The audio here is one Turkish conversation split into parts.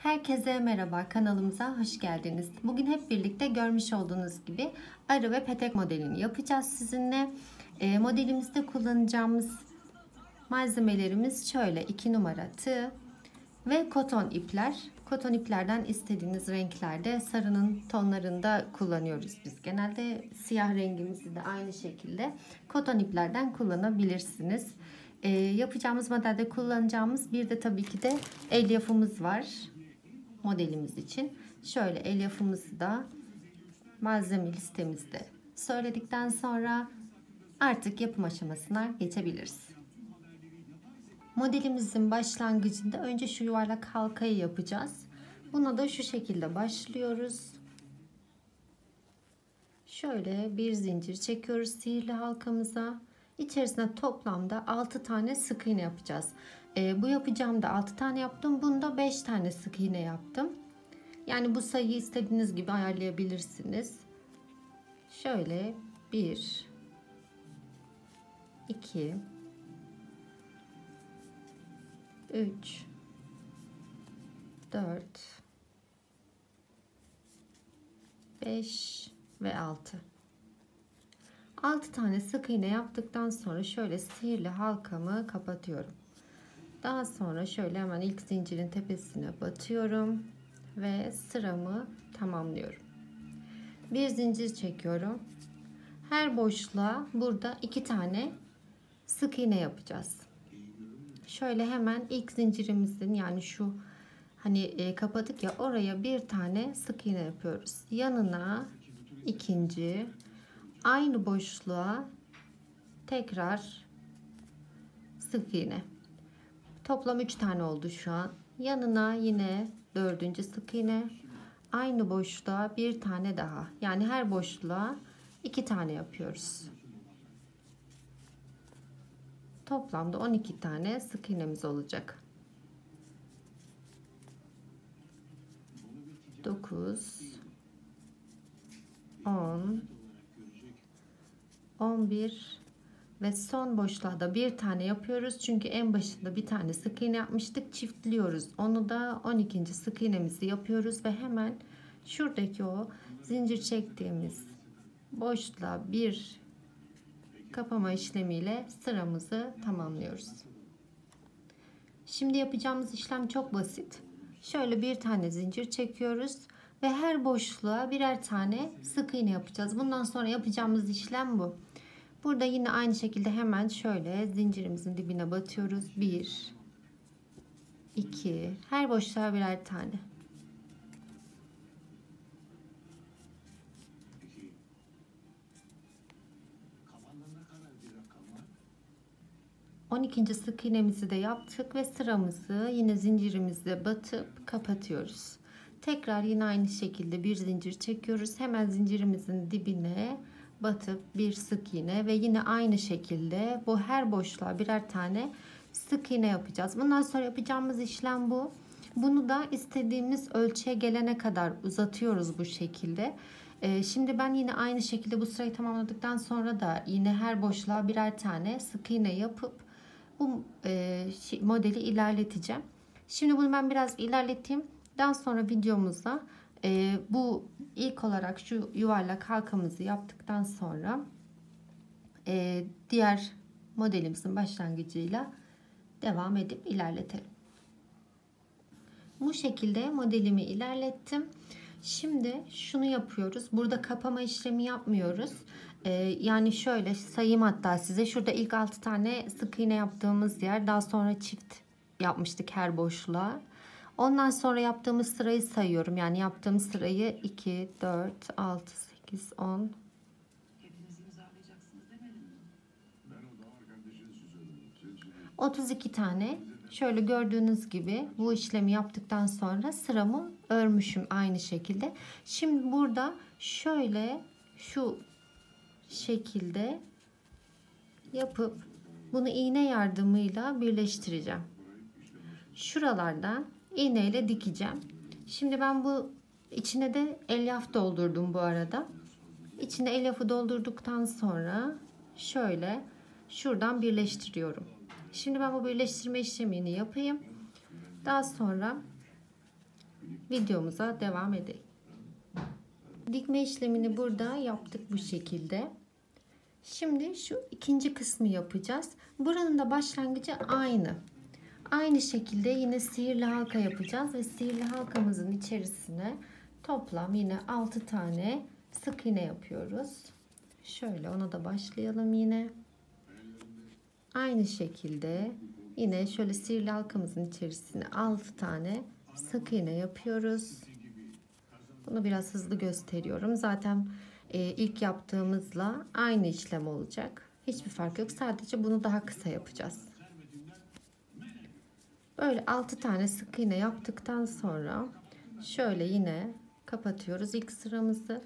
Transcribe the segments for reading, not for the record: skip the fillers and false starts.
Herkese merhaba, kanalımıza hoş geldiniz. Bugün hep birlikte görmüş olduğunuz gibi arı ve petek modelini yapacağız sizinle. Modelimizde kullanacağımız malzemelerimiz şöyle: 2 numara tığ ve koton ipler. Koton iplerden istediğiniz renklerde, sarının tonlarında kullanıyoruz biz. Genelde siyah rengimizi de aynı şekilde koton iplerden kullanabilirsiniz. Yapacağımız modelde kullanacağımız bir de tabii ki de elyafımız var modelimiz için. Şöyle elyafımızı da malzeme listemizde söyledikten sonra artık yapım aşamasına geçebiliriz. Modelimizin başlangıcında önce şu yuvarlak halkayı yapacağız. Buna da şu şekilde başlıyoruz. Şöyle bir zincir çekiyoruz sihirli halkamıza. İçerisine toplamda 6 tane sık iğne yapacağız. Bu yapacağımda 6 tane yaptım. Bunda 5 tane sık iğne yaptım. Yani bu sayıyı istediğiniz gibi ayarlayabilirsiniz. Şöyle 1 2 3 4 5 ve 6. 6 tane sık iğne yaptıktan sonra şöyle sihirli halkamı kapatıyorum. Daha sonra şöyle hemen ilk zincirin tepesine batıyorum ve sıramı tamamlıyorum. Bir zincir çekiyorum. Her boşluğa burada 2 tane sık iğne yapacağız. Şöyle hemen ilk zincirimizin, yani şu hani kapadık ya, oraya bir tane sık iğne yapıyoruz. Yanına ikinci, aynı boşluğa tekrar sık iğne. Toplam 3 tane oldu şu an. Yanına yine dördüncü sık iğne. Aynı boşluğa bir tane daha. Yani her boşluğa 2 tane yapıyoruz. Toplamda 12 tane sık iğnemiz olacak. 9 10 11 ve son boşluğa da bir tane yapıyoruz. Çünkü en başında bir tane sık iğne yapmıştık. Çiftliyoruz. Onu da 12. sık iğnemizi yapıyoruz ve hemen şuradaki o zincir çektiğimiz boşluğa bir kapama işlemiyle sıramızı tamamlıyoruz. Şimdi yapacağımız işlem çok basit. Şöyle bir tane zincir çekiyoruz ve her boşluğa birer tane sık iğne yapacağız. Bundan sonra yapacağımız işlem bu. Burada yine aynı şekilde hemen şöyle zincirimizin dibine batıyoruz. 1 2, her boşluğa birer tane. 12. sık iğnemizi de yaptık ve sıramızı yine zincirimize batıp kapatıyoruz. Tekrar yine aynı şekilde bir zincir çekiyoruz. Hemen zincirimizin dibine batıp bir sık iğne ve yine aynı şekilde bu her boşluğa birer tane sık iğne yapacağız. Bundan sonra yapacağımız işlem bu. Bunu da istediğimiz ölçüye gelene kadar uzatıyoruz bu şekilde. Şimdi ben yine aynı şekilde bu sırayı tamamladıktan sonra da yine her boşluğa birer tane sık iğne yapıp bu modeli ilerleteceğim. Şimdi bunu ben biraz ilerleteyim. Daha sonra videomuzda bu ilk olarak şu yuvarlak halkamızı yaptıktan sonra diğer modelimizin başlangıcıyla devam edip ilerletelim. Bu şekilde modelimi ilerlettim. Şimdi şunu yapıyoruz. Burada kapama işlemi yapmıyoruz. Yani şöyle sayayım hatta size. Şurada ilk 6 tane sık iğne yaptığımız yer. Daha sonra çift yapmıştık her boşluğa. Ondan sonra yaptığımız sırayı sayıyorum. Yani yaptığımız sırayı 2, 4, 6, 8, 10. 32 tane. Şöyle gördüğünüz gibi bu işlemi yaptıktan sonra sıramı örmüşüm aynı şekilde. Şimdi burada şöyle şu şekilde yapıp bunu iğne yardımıyla birleştireceğim. Şuralardan iğneyle dikeceğim. Şimdi ben bu içine de elyaf doldurdum bu arada. İçine elyafı doldurduktan sonra şöyle şuradan birleştiriyorum. Şimdi ben bu birleştirme işlemini yapayım. Daha sonra videomuza devam edelim. Dikme işlemini burada yaptık bu şekilde. Şimdi şu ikinci kısmı yapacağız. Buranın da başlangıcı aynı. Aynı şekilde yine sihirli halka yapacağız ve sihirli halkamızın içerisine toplam yine 6 tane sık iğne yapıyoruz. Şöyle ona da başlayalım yine. Aynı şekilde yine şöyle sihirli halkamızın içerisine 6 tane sık iğne yapıyoruz. Bunu biraz hızlı gösteriyorum. Zaten ilk yaptığımızla aynı işlem olacak. Hiçbir fark yok. Sadece bunu daha kısa yapacağız. Böyle 6 tane sık iğne yaptıktan sonra şöyle yine kapatıyoruz ilk sıramızı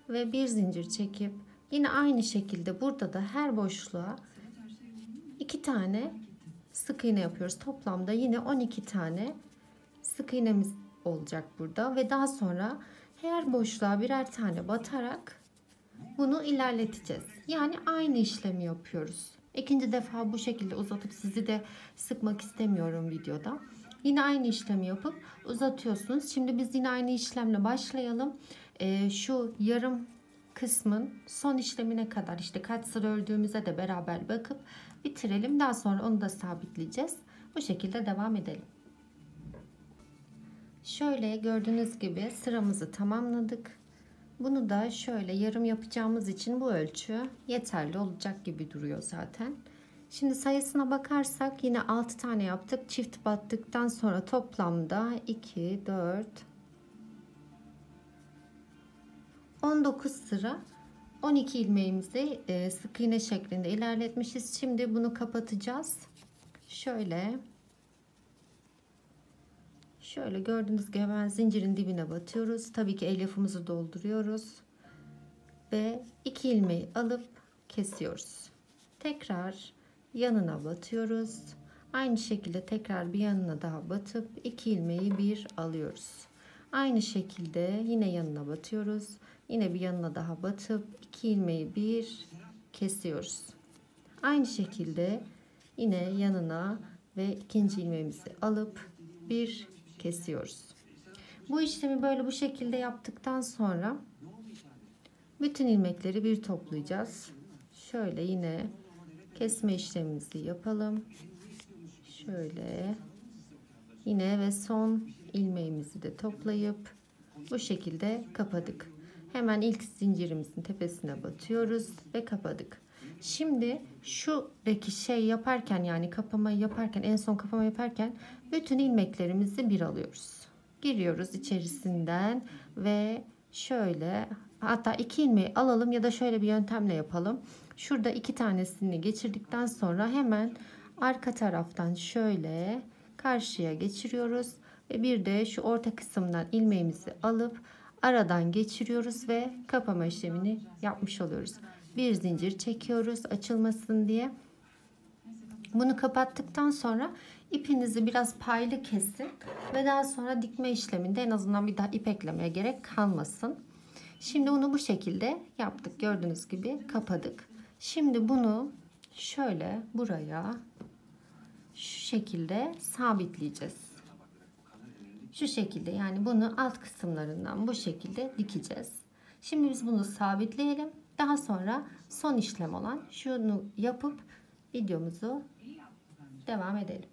ve bir zincir çekip yine aynı şekilde burada da her boşluğa 2 tane sık iğne yapıyoruz. Toplamda yine 12 tane sık iğnemiz olacak burada ve daha sonra her boşluğa birer tane batarak bunu ilerleteceğiz. Yani aynı işlemi yapıyoruz. İkinci defa bu şekilde uzatıp sizi de sıkmak istemiyorum videoda. Yine aynı işlemi yapıp uzatıyorsunuz. Şimdi biz yine aynı işlemle başlayalım. Şu yarım kısmın son işlemine kadar işte kaç sıra ördüğümüze de beraber bakıp bitirelim. Daha sonra onu da sabitleyeceğiz. Bu şekilde devam edelim. Şöyle gördüğünüz gibi sıramızı tamamladık. Bunu da şöyle yarım yapacağımız için bu ölçü yeterli olacak gibi duruyor zaten. Şimdi sayısına bakarsak yine 6 tane yaptık. Çift battıktan sonra toplamda 2, 4, 19 sıra 12 ilmeğimizi sık iğne şeklinde ilerletmişiz. Şimdi bunu kapatacağız. Şöyle gördüğünüz gibi hemen zincirin dibine batıyoruz. Tabii ki elyafımızı dolduruyoruz. Ve 2 ilmeği alıp kesiyoruz. Tekrar yanına batıyoruz. Aynı şekilde tekrar bir yanına daha batıp 2 ilmeği bir alıyoruz. Aynı şekilde yine yanına batıyoruz. Yine bir yanına daha batıp 2 ilmeği bir kesiyoruz. Aynı şekilde yine yanına ve ikinci ilmeğimizi alıp bir kesiyoruz. Bu işlemi böyle bu şekilde yaptıktan sonra bütün ilmekleri bir toplayacağız. Şöyle yine kesme işlemimizi yapalım. Şöyle yine ve son ilmeğimizi de toplayıp bu şekilde kapadık. Hemen ilk zincirimizin tepesine batıyoruz ve kapadık. Şimdi şuradaki şey yaparken yani kapamayı yaparken en son kapama yaparken bütün ilmeklerimizi bir alıyoruz. Giriyoruz içerisinden ve şöyle hatta 2 ilmeği alalım ya da şöyle bir yöntemle yapalım. Şurada 2 tanesini geçirdikten sonra hemen arka taraftan şöyle karşıya geçiriyoruz ve bir de şu orta kısımdan ilmeğimizi alıp aradan geçiriyoruz ve kapama işlemini yapmış oluyoruz. Bir zincir çekiyoruz açılmasın diye. Bunu kapattıktan sonra ipinizi biraz paylı kesin ve daha sonra dikme işleminde en azından bir daha ip eklemeye gerek kalmasın. Şimdi onu bu şekilde yaptık. Gördüğünüz gibi kapadık. Şimdi bunu şöyle buraya şu şekilde sabitleyeceğiz. Şu şekilde yani bunu alt kısımlarından bu şekilde dikeceğiz. Şimdi biz bunu sabitleyelim. Daha sonra son işlem olan şunu yapıp videomuzu devam edelim.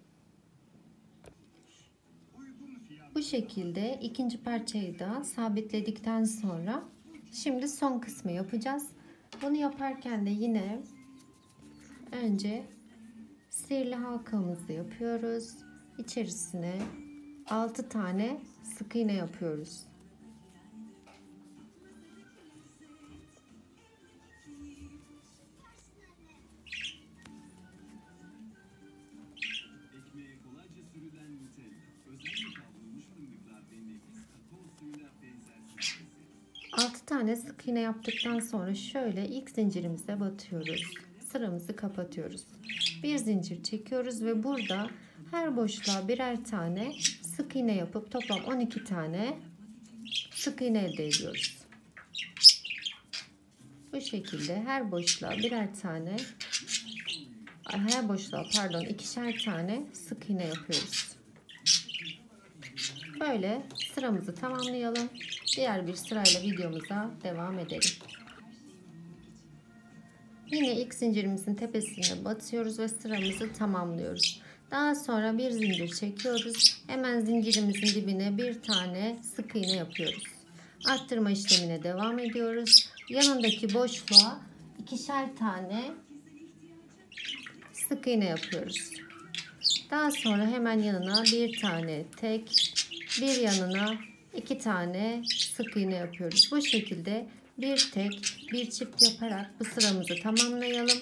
Bu şekilde ikinci parçayı da sabitledikten sonra şimdi son kısmı yapacağız. Bunu yaparken de yine önce sihirli halkamızı yapıyoruz. İçerisine 6 tane sık iğne yapıyoruz. Altı tane sık iğne yaptıktan sonra şöyle ilk zincirimize batıyoruz. Sıramızı kapatıyoruz. Bir zincir çekiyoruz ve burada her boşluğa birer tane sık iğne yapıp toplam 12 tane sık iğne elde ediyoruz. Bu şekilde her boşluğa birer tane ikişer tane sık iğne yapıyoruz. Böyle sıramızı tamamlayalım. Diğer bir sırayla videomuza devam edelim. Yine ilk zincirimizin tepesine batıyoruz ve sıramızı tamamlıyoruz. Daha sonra bir zincir çekiyoruz. Hemen zincirimizin dibine bir tane sık iğne yapıyoruz. Arttırma işlemine devam ediyoruz. Yanındaki boşluğa ikişer tane sık iğne yapıyoruz. Daha sonra hemen yanına bir tane tek, bir yanına iki tane sık iğne yapıyoruz. Bu şekilde bir tek, bir çift yaparak bu sıramızı tamamlayalım.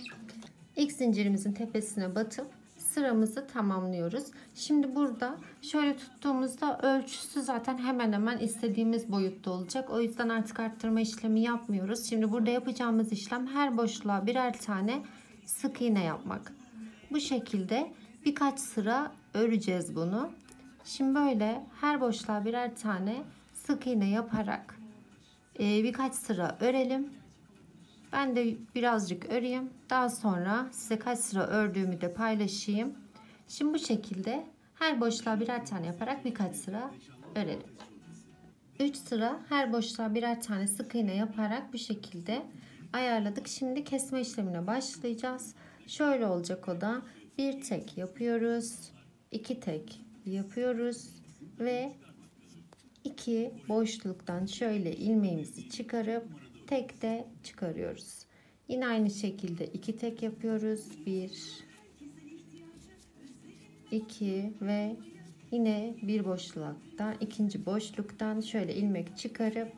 İlk zincirimizin tepesine batıp sıramızı tamamlıyoruz. Şimdi burada şöyle tuttuğumuzda ölçüsü zaten hemen hemen istediğimiz boyutta olacak. O yüzden artık arttırma işlemi yapmıyoruz. Şimdi burada yapacağımız işlem her boşluğa birer tane sık iğne yapmak. Bu şekilde birkaç sıra öreceğiz bunu. Şimdi böyle her boşluğa birer tane sık iğne yaparak birkaç sıra örelim. Ben de birazcık öreyim. Daha sonra size kaç sıra ördüğümü de paylaşayım. Şimdi bu şekilde her boşluğa birer tane yaparak birkaç sıra örelim. 3 sıra her boşluğa birer tane sık iğne yaparak bu şekilde ayarladık. Şimdi kesme işlemine başlayacağız. Şöyle olacak o da. Bir tek yapıyoruz. 2 tek yapıyoruz ve 2 boşluktan şöyle ilmeğimizi çıkarıp tek de çıkarıyoruz. Yine aynı şekilde 2 tek yapıyoruz. 1 2 ve yine bir boşluktan ikinci boşluktan şöyle ilmek çıkarıp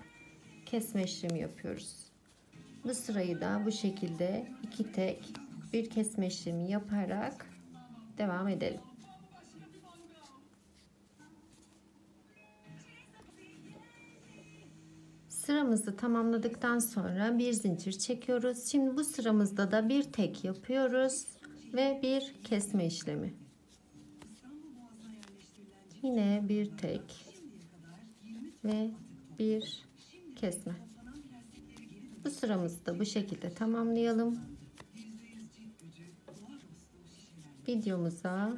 kesme işlemi yapıyoruz. Bu sırayı da bu şekilde 2 tek bir kesme işlemi yaparak devam edelim. Sıramızı tamamladıktan sonra bir zincir çekiyoruz. Şimdi bu sıramızda da bir tek yapıyoruz ve bir kesme işlemi. Yine bir tek ve bir kesme. Bu sıramızı da bu şekilde tamamlayalım. Videomuza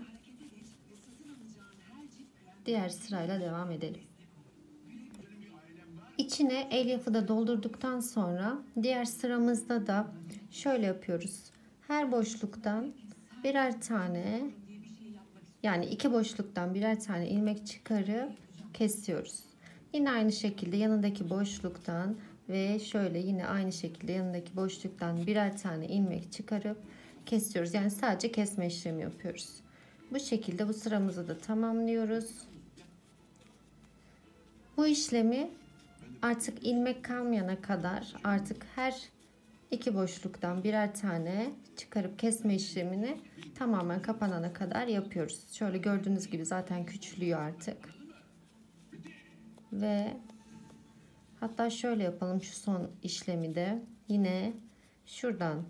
diğer sırayla devam edelim. İçine elyafı da doldurduktan sonra diğer sıramızda da şöyle yapıyoruz. Her boşluktan birer tane, yani iki boşluktan birer tane ilmek çıkarıp kesiyoruz. Yine aynı şekilde yanındaki boşluktan ve şöyle yine aynı şekilde yanındaki boşluktan birer tane ilmek çıkarıp kesiyoruz. Yani sadece kesme işlemi yapıyoruz. Bu şekilde bu sıramızı da tamamlıyoruz. Bu işlemi artık ilmek kalmayana kadar, artık her iki boşluktan birer tane çıkarıp kesme işlemini tamamen kapanana kadar yapıyoruz. Şöyle gördüğünüz gibi zaten küçülüyor artık. Ve hatta şöyle yapalım, şu son işlemi de yine şuradan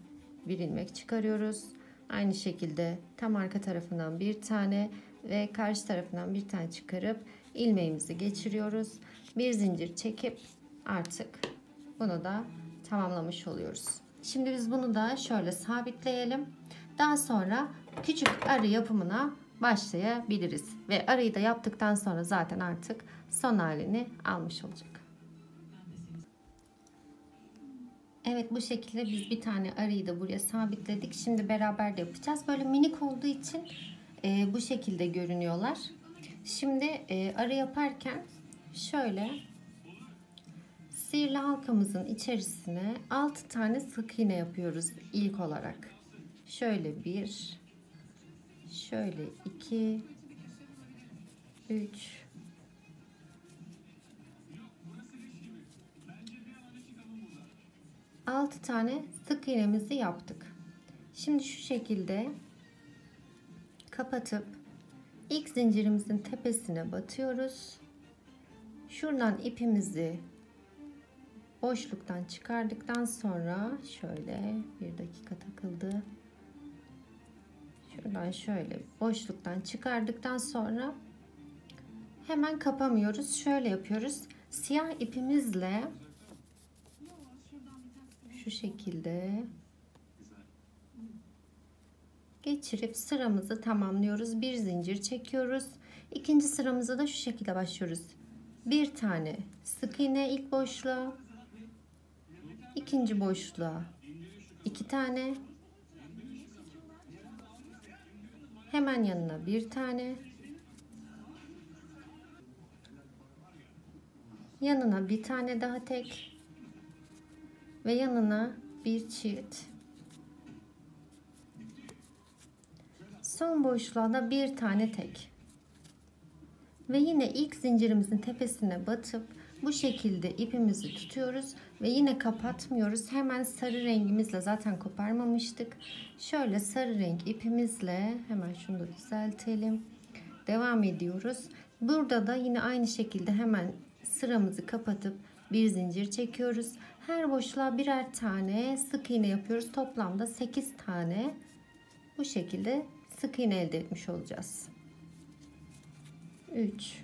bir ilmek çıkarıyoruz. Aynı şekilde tam arka tarafından bir tane ve karşı tarafından bir tane çıkarıp ilmeğimizi geçiriyoruz. Bir zincir çekip artık bunu da tamamlamış oluyoruz. Şimdi biz bunu da şöyle sabitleyelim. Daha sonra küçük arı yapımına başlayabiliriz. Ve arıyı da yaptıktan sonra zaten artık son halini almış olacak. Evet, bu şekilde biz bir tane arıyı da buraya sabitledik. Şimdi beraber de yapacağız. Böyle minik olduğu için bu şekilde görünüyorlar. Şimdi arı yaparken şöyle sihirli halkamızın içerisine 6 tane sık iğne yapıyoruz ilk olarak. Şöyle 1, şöyle 2, 3, 6 tane sık iğnemizi yaptık. Şimdi şu şekilde kapatıp ilk zincirimizin tepesine batıyoruz. Şuradan ipimizi boşluktan çıkardıktan sonra şöyle, bir dakika takıldı. Şuradan şöyle boşluktan çıkardıktan sonra hemen kapamıyoruz. Şöyle yapıyoruz. Siyah ipimizle şu şekilde geçirip sıramızı tamamlıyoruz. Bir zincir çekiyoruz. İkinci sıramıza da şu şekilde başlıyoruz. Bir tane sık iğne ilk boşluğa, ikinci boşluğa 2 tane, hemen yanına bir tane, yanına bir tane daha tek ve yanına bir çift. Son boşluğa da bir tane tek. Ve yine ilk zincirimizin tepesine batıp bu şekilde ipimizi tutuyoruz ve yine kapatmıyoruz. Hemen sarı rengimizle, zaten koparmamıştık. Şöyle sarı renk ipimizle hemen şunu da düzeltelim. Devam ediyoruz. Burada da yine aynı şekilde hemen sıramızı kapatıp bir zincir çekiyoruz. Her boşluğa birer tane sık iğne yapıyoruz. Toplamda 8 tane bu şekilde sık iğne elde etmiş olacağız. 3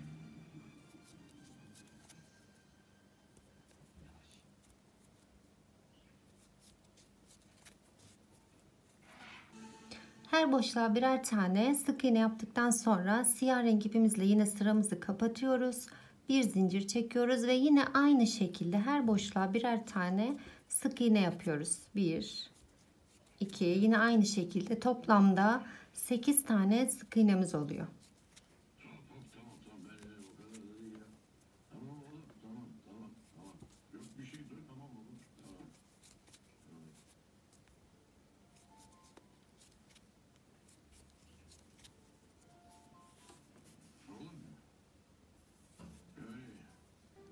Her boşluğa birer tane sık iğne yaptıktan sonra siyah renk ipimizle yine sıramızı kapatıyoruz. Bir zincir çekiyoruz ve yine aynı şekilde her boşluğa birer tane sık iğne yapıyoruz. 1 2 yine aynı şekilde toplamda 8 tane sık iğnemiz oluyor.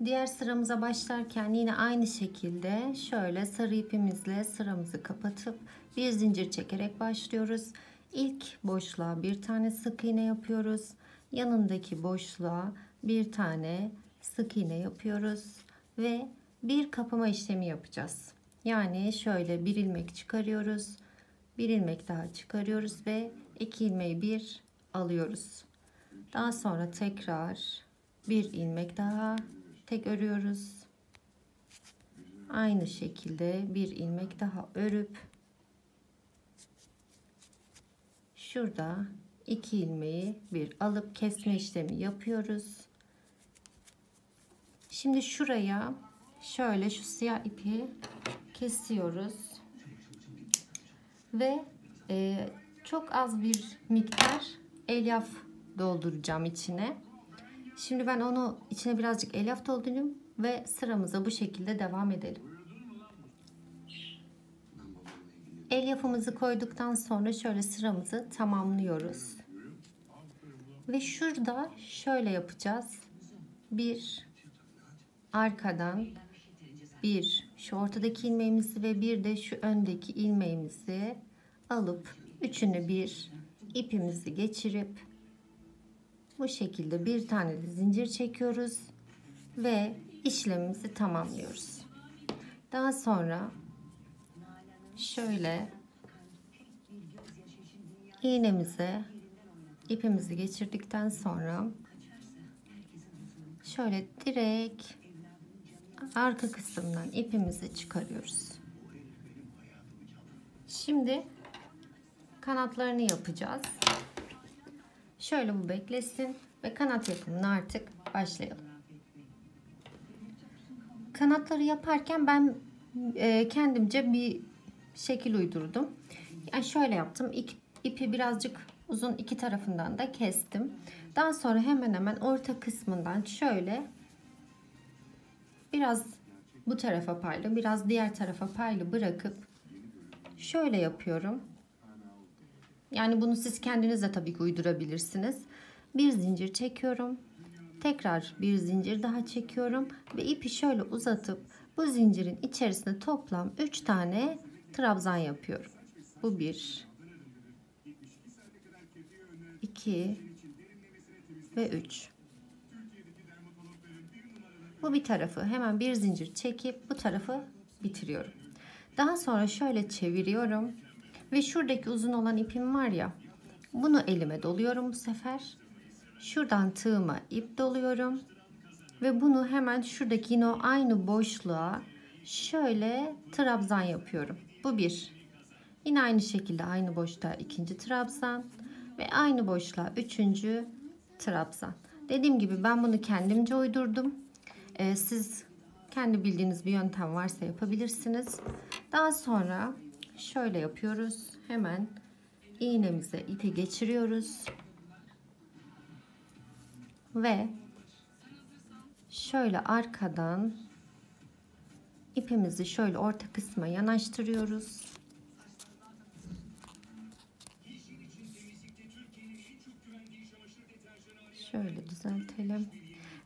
Diğer sıramıza başlarken yine aynı şekilde şöyle sarı ipimizle sıramızı kapatıp bir zincir çekerek başlıyoruz. İlk boşluğa bir tane sık iğne yapıyoruz. Yanındaki boşluğa bir tane sık iğne yapıyoruz ve bir kapama işlemi yapacağız. Yani şöyle bir ilmek çıkarıyoruz. Bir ilmek daha çıkarıyoruz ve 2 ilmeği bir alıyoruz. Daha sonra tekrar bir ilmek daha tek örüyoruz. Aynı şekilde bir ilmek daha örüp şurada 2 ilmeği bir alıp kesme işlemi yapıyoruz. Şimdi şuraya şöyle şu siyah ipi kesiyoruz ve çok az bir miktar elyaf dolduracağım içine. Şimdi ben onu içine birazcık elyaf doldurayım ve sıramıza bu şekilde devam edelim. Elyafımızı koyduktan sonra şöyle sıramızı tamamlıyoruz. Ve şurada şöyle yapacağız. Bir arkadan bir şu ortadaki ilmeğimizi ve bir de şu öndeki ilmeğimizi alıp üçünü bir ipimizi geçirip bu şekilde bir tane de zincir çekiyoruz ve işlemimizi tamamlıyoruz. Daha sonra şöyle iğnemize ipimizi geçirdikten sonra şöyle direkt arka kısımdan ipimizi çıkarıyoruz. Şimdi kanatlarını yapacağız. Şöyle bu beklesin ve kanat yapımına artık başlayalım. Kanatları yaparken ben kendimce bir şekil uydurdum. Yani şöyle yaptım. İpi birazcık uzun, iki tarafından da kestim. Daha sonra hemen hemen orta kısmından şöyle biraz bu tarafa paylı, biraz diğer tarafa paylı bırakıp şöyle yapıyorum. Yani bunu siz kendiniz de tabii ki uydurabilirsiniz. Bir zincir çekiyorum. Tekrar bir zincir daha çekiyorum ve ipi şöyle uzatıp bu zincirin içerisine toplam 3 tane trabzan yapıyorum. Bu 1 2 ve 3. Bu bir tarafı hemen bir zincir çekip bu tarafı bitiriyorum. Daha sonra şöyle çeviriyorum ve şuradaki uzun olan ipim var ya, bunu elime doluyorum bu sefer. Şuradan tığıma ip doluyorum ve bunu hemen şuradaki yine o aynı boşluğa şöyle trabzan yapıyorum. Bu bir. Yine aynı şekilde aynı boşluğa ikinci trabzan ve aynı boşluğa üçüncü trabzan. Dediğim gibi ben bunu kendimce uydurdum. Siz kendi bildiğiniz bir yöntem varsa yapabilirsiniz. Daha sonra şöyle yapıyoruz. Hemen iğnemize ipi geçiriyoruz. Ve şöyle arkadan ipimizi şöyle orta kısma yanaştırıyoruz. Şöyle düzeltelim.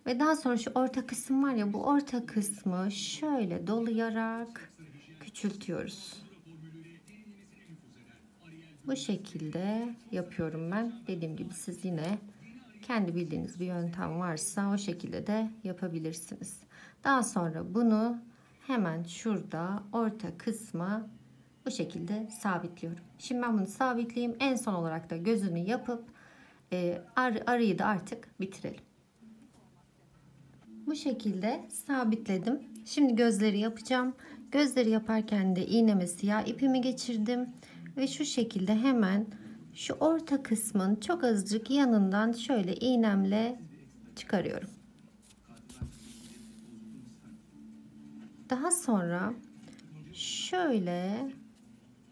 Ve daha sonra şu orta kısım var ya, bu orta kısmı şöyle dolayarak küçültüyoruz. Bu şekilde yapıyorum ben. Dediğim gibi siz yine kendi bildiğiniz bir yöntem varsa o şekilde de yapabilirsiniz. Daha sonra bunu hemen şurada orta kısma bu şekilde sabitliyorum. Şimdi ben bunu sabitleyeyim. En son olarak da gözünü yapıp arıyı da artık bitirelim. Bu şekilde sabitledim. Şimdi gözleri yapacağım. Gözleri yaparken de iğneme siyah ipimi geçirdim. Ve şu şekilde hemen şu orta kısmın çok azıcık yanından şöyle iğnemle çıkarıyorum. Daha sonra şöyle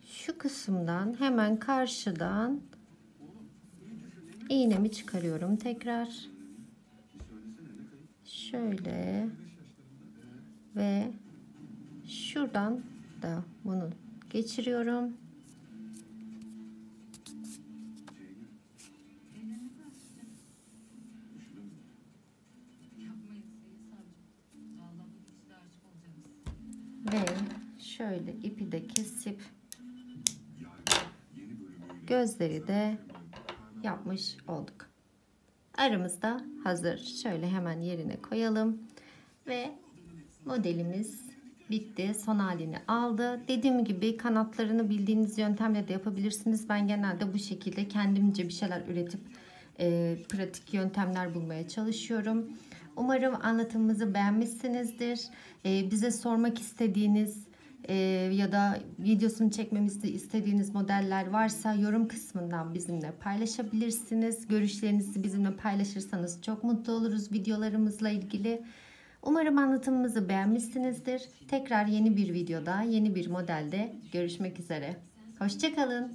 şu kısımdan hemen karşıdan iğnemi çıkarıyorum tekrar. Şöyle ve şuradan da bunu geçiriyorum. Ve şöyle ipi de kesip gözleri de yapmış olduk. Arımız da hazır. Şöyle hemen yerine koyalım. Ve modelimiz bitti. Son halini aldı. Dediğim gibi kanatlarını bildiğiniz yöntemle de yapabilirsiniz. Ben genelde bu şekilde kendimce bir şeyler üretip pratik yöntemler bulmaya çalışıyorum. Umarım anlatımımızı beğenmişsinizdir. Bize sormak istediğiniz ya da videosunu çekmemizi istediğiniz modeller varsa yorum kısmından bizimle paylaşabilirsiniz. Görüşlerinizi bizimle paylaşırsanız çok mutlu oluruz videolarımızla ilgili. Umarım anlatımımızı beğenmişsinizdir. Tekrar yeni bir videoda, yeni bir modelde görüşmek üzere. Hoşça kalın.